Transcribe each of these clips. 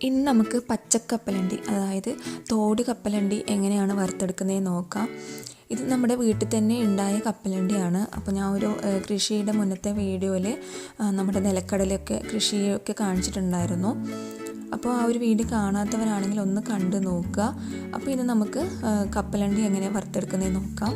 ഇന്ന് നമുക്ക് പച്ചക്കപ്പലണ്ടി അതായത് തോട് കപ്പലണ്ടി എങ്ങനെയാണ് വറുത്തെടുക്കുന്നതെന്ന് നോക്കാം. ഇത് നമ്മുടെ വീട്ടിൽ തന്നെ ഉണ്ടായ കപ്പലണ്ടിയാണ്. അപ്പോൾ ഞാൻ ഒരു കൃഷിയുടെ മുന്നത്തെ വീഡിയോയിൽ നമ്മുടെ നിലക്കടലൊക്കെ കൃഷിയൊക്കെ കാണിച്ചിട്ടുണ്ടായിരുന്നു. അപ്പോൾ ആ ഒരു വീഡിയോ കാണാത്തവരാണെങ്കിൽ ഒന്ന് കണ്ടു നോക്കുക. അപ്പോൾ ഇന്ന് നമുക്ക് കപ്പലണ്ടി എങ്ങനെ വറുത്തെടുക്കുന്നതെന്ന് നോക്കാം.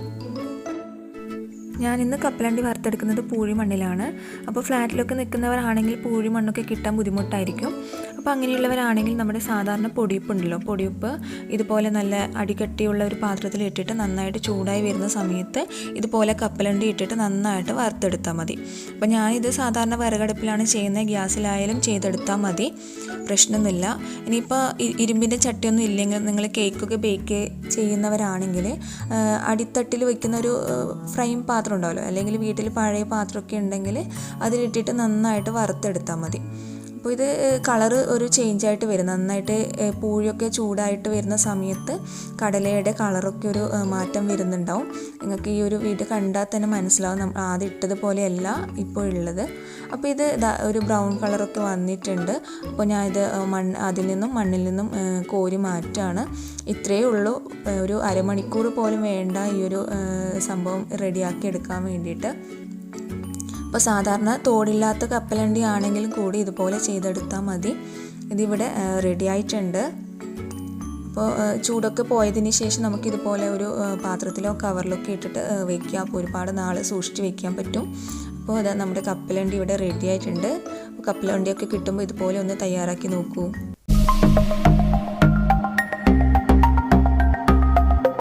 ഞാനിന്ന് കപ്പലണ്ടി വറുത്തെടുക്കുന്നത് പൂഴി മണ്ണിലാണ്. അപ്പോൾ ഫ്ലാറ്റിലൊക്കെ നിൽക്കുന്നവരാണെങ്കിൽ പൂഴി മണ്ണൊക്കെ കിട്ടാൻ ബുദ്ധിമുട്ടായിരിക്കും. അപ്പോൾ അങ്ങനെയുള്ളവരാണെങ്കിൽ നമ്മുടെ സാധാരണ പൊടിയുപ്പുണ്ടല്ലോ, പൊടിയുപ്പ് ഇതുപോലെ നല്ല അടികട്ടിയുള്ള ഒരു പാത്രത്തിൽ ഇട്ടിട്ട് നന്നായിട്ട് ചൂടായി വരുന്ന സമയത്ത് ഇതുപോലെ കപ്പലണ്ടി ഇട്ടിട്ട് നന്നായിട്ട് വറുത്തെടുത്താൽ മതി. അപ്പോൾ ഞാനിത് സാധാരണ വിറകടുപ്പിലാണ് ചെയ്യുന്നത്, ഗ്യാസിലായാലും ചെയ്തെടുത്താൽ മതി, പ്രശ്നമൊന്നുമില്ല. ഇനിയിപ്പോൾ ഇരുമ്പിൻ്റെ ചട്ടിയൊന്നും ഇല്ലെങ്കിൽ നിങ്ങൾ കേക്കൊക്കെ ബേക്ക് ചെയ്യുന്നവരാണെങ്കിൽ അടിത്തട്ടിൽ വയ്ക്കുന്ന ഒരു ഫ്രൈം പാത്രം ഉണ്ടാവുമല്ലോ, അല്ലെങ്കിൽ വീട്ടിൽ പഴയ പാത്രമൊക്കെ ഉണ്ടെങ്കിൽ അതിലിട്ടിട്ട് നന്നായിട്ട് വറുത്തെടുത്താൽ മതി. അപ്പോൾ ഇത് കളറ് ഒരു ചേഞ്ചായിട്ട് വരും. നന്നായിട്ട് പൂഴിയൊക്കെ ചൂടായിട്ട് വരുന്ന സമയത്ത് കടലയുടെ കളറൊക്കെ ഒരു മാറ്റം വരുന്നുണ്ടാവും. നിങ്ങൾക്ക് ഈ ഒരു വീഡിയോ കണ്ടാൽ തന്നെ മനസ്സിലാവും നമ്മൾ ആദ്യം ഇട്ടതുപോലെയല്ല ഇപ്പോൾ ഉള്ളത്. അപ്പോൾ ഇത് ഒരു ബ്രൗൺ കളറൊക്കെ വന്നിട്ടുണ്ട്. അപ്പോൾ ഞാൻ ഇത് മണ്ണിൽ നിന്നും കോരി മാറ്റാണ്. ഇത്രയേ ഉള്ളൂ. ഒരു അരമണിക്കൂർ പോലും വേണ്ട ഈ ഒരു സംഭവം റെഡിയാക്കി എടുക്കാൻ വേണ്ടിയിട്ട്. അപ്പോൾ സാധാരണ തോടില്ലാത്ത കപ്പലണ്ടി ആണെങ്കിലും കൂടി ഇതുപോലെ ചെയ്തെടുത്താൽ മതി. ഇതിവിടെ റെഡി ആയിട്ടുണ്ട്. അപ്പോൾ ചൂടൊക്കെ പോയതിന് ശേഷം നമുക്കിതുപോലെ ഒരു പാത്രത്തിലോ കവറിലൊക്കെ ഇട്ടിട്ട് വയ്ക്കാം. അപ്പോൾ ഒരുപാട് നാൾ സൂക്ഷിച്ച് വയ്ക്കാൻ പറ്റും. അപ്പോൾ അത് നമ്മുടെ കപ്പലണ്ടി ഇവിടെ റെഡി ആയിട്ടുണ്ട്. അപ്പോൾ കപ്പലണ്ടിയൊക്കെ കിട്ടുമ്പോൾ ഇതുപോലെ ഒന്ന് തയ്യാറാക്കി നോക്കൂ.